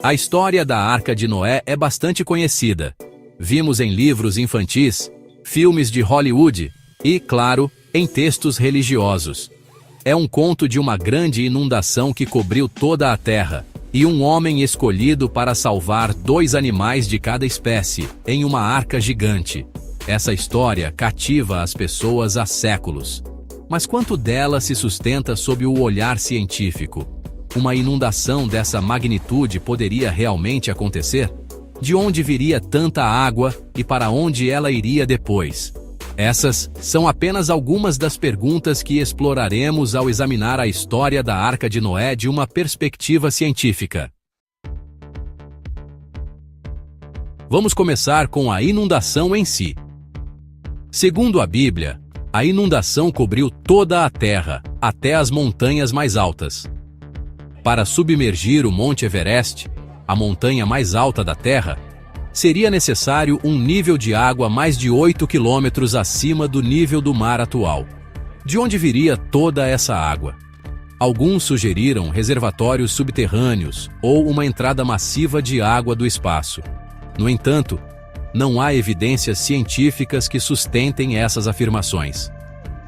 A história da Arca de Noé é bastante conhecida. Vimos em livros infantis, filmes de Hollywood e, claro, em textos religiosos. É um conto de uma grande inundação que cobriu toda a terra, e um homem escolhido para salvar 2 animais de cada espécie, em uma arca gigante. Essa história cativa as pessoas há séculos. Mas quanto dela se sustenta sob o olhar científico? Uma inundação dessa magnitude poderia realmente acontecer? De onde viria tanta água e para onde ela iria depois? Essas são apenas algumas das perguntas que exploraremos ao examinar a história da Arca de Noé de uma perspectiva científica. Vamos começar com a inundação em si. Segundo a Bíblia, a inundação cobriu toda a terra, até as montanhas mais altas. Para submergir o Monte Everest, a montanha mais alta da Terra, seria necessário um nível de água mais de 8 quilômetros acima do nível do mar atual. De onde viria toda essa água? Alguns sugeriram reservatórios subterrâneos ou uma entrada massiva de água do espaço. No entanto, não há evidências científicas que sustentem essas afirmações.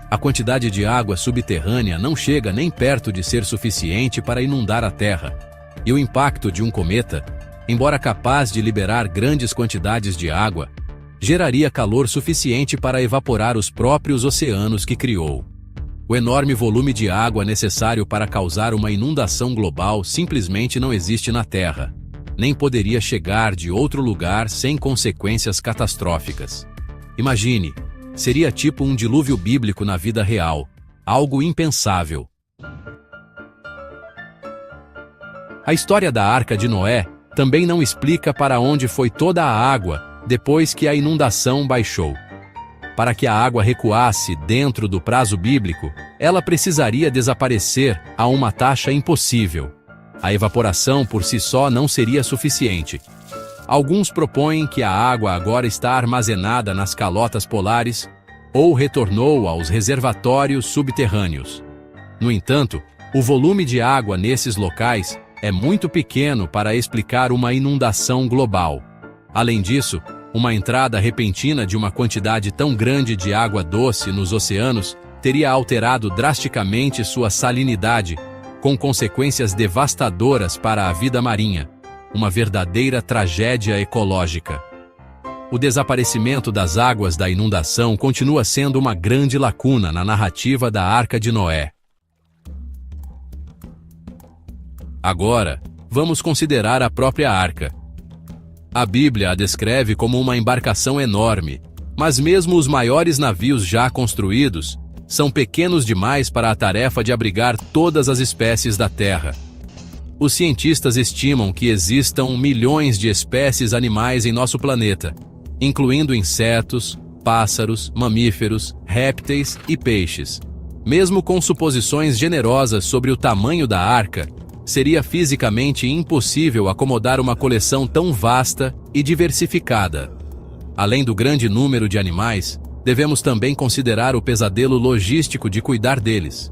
A quantidade de água subterrânea não chega nem perto de ser suficiente para inundar a Terra, e o impacto de um cometa, embora capaz de liberar grandes quantidades de água, geraria calor suficiente para evaporar os próprios oceanos que criou. O enorme volume de água necessário para causar uma inundação global simplesmente não existe na Terra, nem poderia chegar de outro lugar sem consequências catastróficas. Imagine, seria tipo um dilúvio bíblico na vida real, algo impensável. A história da Arca de Noé também não explica para onde foi toda a água depois que a inundação baixou. Para que a água recuasse dentro do prazo bíblico, ela precisaria desaparecer a uma taxa impossível. A evaporação por si só não seria suficiente. Alguns propõem que a água agora está armazenada nas calotas polares ou retornou aos reservatórios subterrâneos. No entanto, o volume de água nesses locais é muito pequeno para explicar uma inundação global. Além disso, uma entrada repentina de uma quantidade tão grande de água doce nos oceanos teria alterado drasticamente sua salinidade, com consequências devastadoras para a vida marinha. Uma verdadeira tragédia ecológica. O desaparecimento das águas da inundação continua sendo uma grande lacuna na narrativa da Arca de Noé. Agora, vamos considerar a própria arca. A Bíblia a descreve como uma embarcação enorme, mas mesmo os maiores navios já construídos são pequenos demais para a tarefa de abrigar todas as espécies da Terra. Os cientistas estimam que existam milhões de espécies animais em nosso planeta, incluindo insetos, pássaros, mamíferos, répteis e peixes. Mesmo com suposições generosas sobre o tamanho da arca, seria fisicamente impossível acomodar uma coleção tão vasta e diversificada. Além do grande número de animais, devemos também considerar o pesadelo logístico de cuidar deles.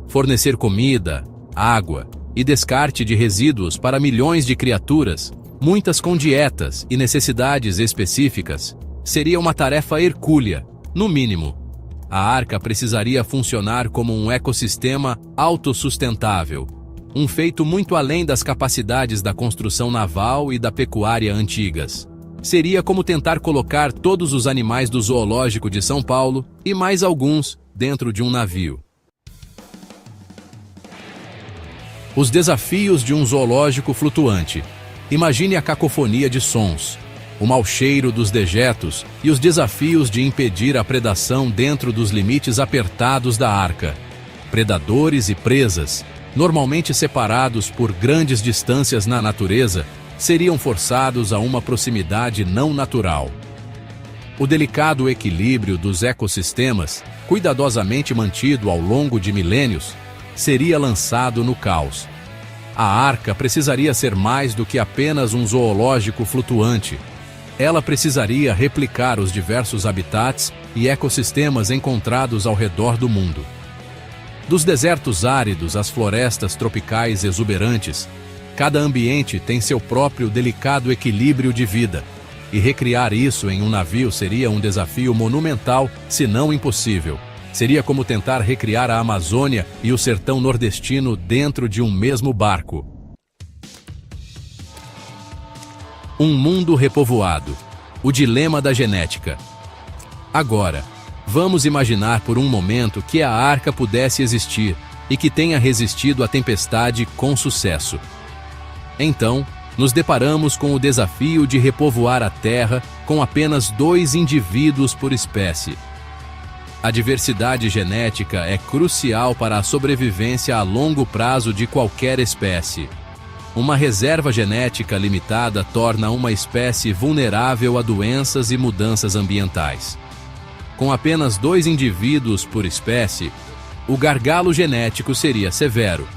Fornecer comida, água e descarte de resíduos para milhões de criaturas, muitas com dietas e necessidades específicas, seria uma tarefa hercúlea, no mínimo. A arca precisaria funcionar como um ecossistema autossustentável, um feito muito além das capacidades da construção naval e da pecuária antigas. Seria como tentar colocar todos os animais do zoológico de São Paulo e mais alguns dentro de um navio. Os desafios de um zoológico flutuante. Imagine a cacofonia de sons, o mau cheiro dos dejetos e os desafios de impedir a predação dentro dos limites apertados da arca. Predadores e presas, normalmente separados por grandes distâncias na natureza, seriam forçados a uma proximidade não natural. O delicado equilíbrio dos ecossistemas, cuidadosamente mantido ao longo de milênios, seria lançado no caos. A arca precisaria ser mais do que apenas um zoológico flutuante. Ela precisaria replicar os diversos habitats e ecossistemas encontrados ao redor do mundo. Dos desertos áridos às florestas tropicais exuberantes, Cada ambiente tem seu próprio delicado equilíbrio de vida, e recriar isso em um navio seria um desafio monumental, se não impossível. Seria como tentar recriar a Amazônia e o sertão nordestino dentro de um mesmo barco. Um mundo repovoado. O dilema da genética. Agora, vamos imaginar por um momento que a arca pudesse existir e que tenha resistido à tempestade com sucesso. Então, nos deparamos com o desafio de repovoar a Terra com apenas 2 indivíduos por espécie. A diversidade genética é crucial para a sobrevivência a longo prazo de qualquer espécie. Uma reserva genética limitada torna uma espécie vulnerável a doenças e mudanças ambientais. Com apenas 2 indivíduos por espécie, o gargalo genético seria severo,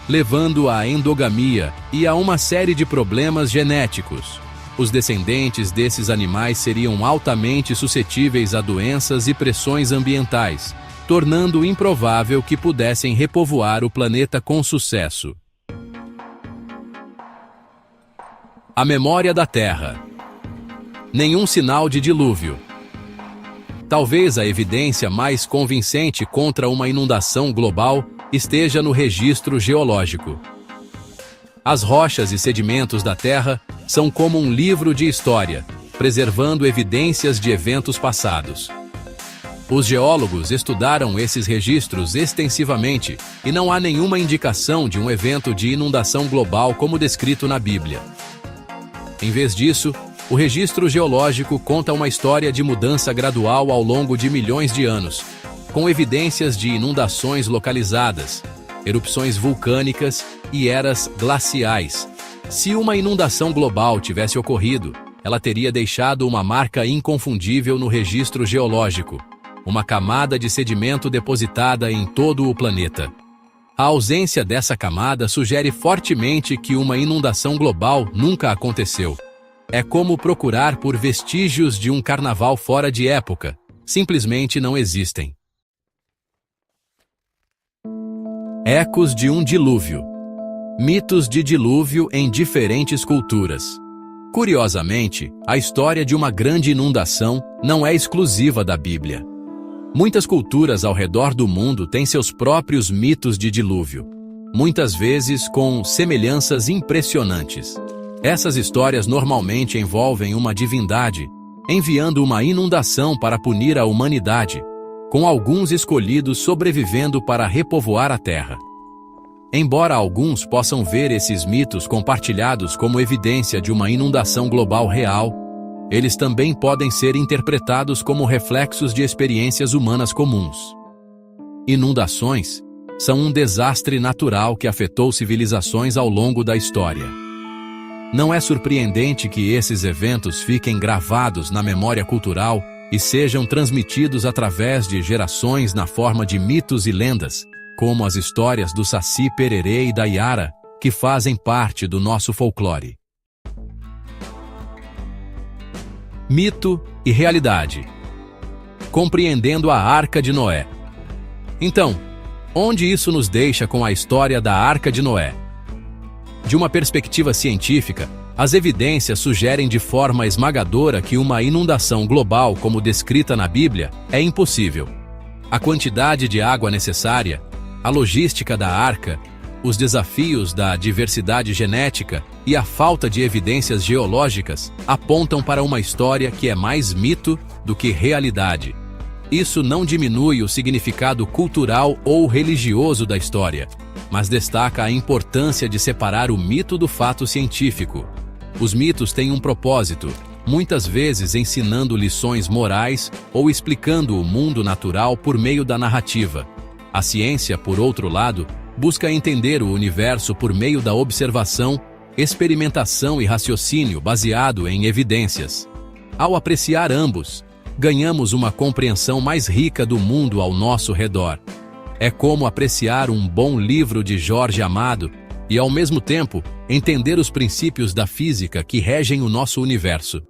levando à endogamia e a uma série de problemas genéticos. Os descendentes desses animais seriam altamente suscetíveis a doenças e pressões ambientais, tornando improvável que pudessem repovoar o planeta com sucesso. A memória da Terra. Nenhum sinal de dilúvio. Talvez a evidência mais convincente contra uma inundação global esteja no registro geológico. As rochas e sedimentos da Terra são como um livro de história, preservando evidências de eventos passados. Os geólogos estudaram esses registros extensivamente e não há nenhuma indicação de um evento de inundação global como descrito na Bíblia. Em vez disso, o registro geológico conta uma história de mudança gradual ao longo de milhões de anos, com evidências de inundações localizadas, erupções vulcânicas e eras glaciais. Se uma inundação global tivesse ocorrido, ela teria deixado uma marca inconfundível no registro geológico, uma camada de sedimento depositada em todo o planeta. A ausência dessa camada sugere fortemente que uma inundação global nunca aconteceu. É como procurar por vestígios de um carnaval fora de época. Simplesmente não existem. Ecos de um dilúvio. Mitos de dilúvio em diferentes culturas. Curiosamente, a história de uma grande inundação não é exclusiva da Bíblia. Muitas culturas ao redor do mundo têm seus próprios mitos de dilúvio, muitas vezes com semelhanças impressionantes. Essas histórias normalmente envolvem uma divindade enviando uma inundação para punir a humanidade, com alguns escolhidos sobrevivendo para repovoar a Terra. Embora alguns possam ver esses mitos compartilhados como evidência de uma inundação global real, eles também podem ser interpretados como reflexos de experiências humanas comuns. Inundações são um desastre natural que afetou civilizações ao longo da história. Não é surpreendente que esses eventos fiquem gravados na memória cultural e sejam transmitidos através de gerações na forma de mitos e lendas, como as histórias do Saci Pererê e da Iara, que fazem parte do nosso folclore. Mito e realidade. Compreendendo a Arca de Noé. Então, onde isso nos deixa com a história da Arca de Noé? De uma perspectiva científica, as evidências sugerem de forma esmagadora que uma inundação global, como descrita na Bíblia, é impossível. A quantidade de água necessária, a logística da arca, os desafios da diversidade genética e a falta de evidências geológicas apontam para uma história que é mais mito do que realidade. Isso não diminui o significado cultural ou religioso da história, mas destaca a importância de separar o mito do fato científico. Os mitos têm um propósito, muitas vezes ensinando lições morais ou explicando o mundo natural por meio da narrativa. A ciência, por outro lado, busca entender o universo por meio da observação, experimentação e raciocínio baseado em evidências. Ao apreciar ambos, ganhamos uma compreensão mais rica do mundo ao nosso redor. É como apreciar um bom livro de Jorge Amado e, ao mesmo tempo, entender os princípios da física que regem o nosso universo.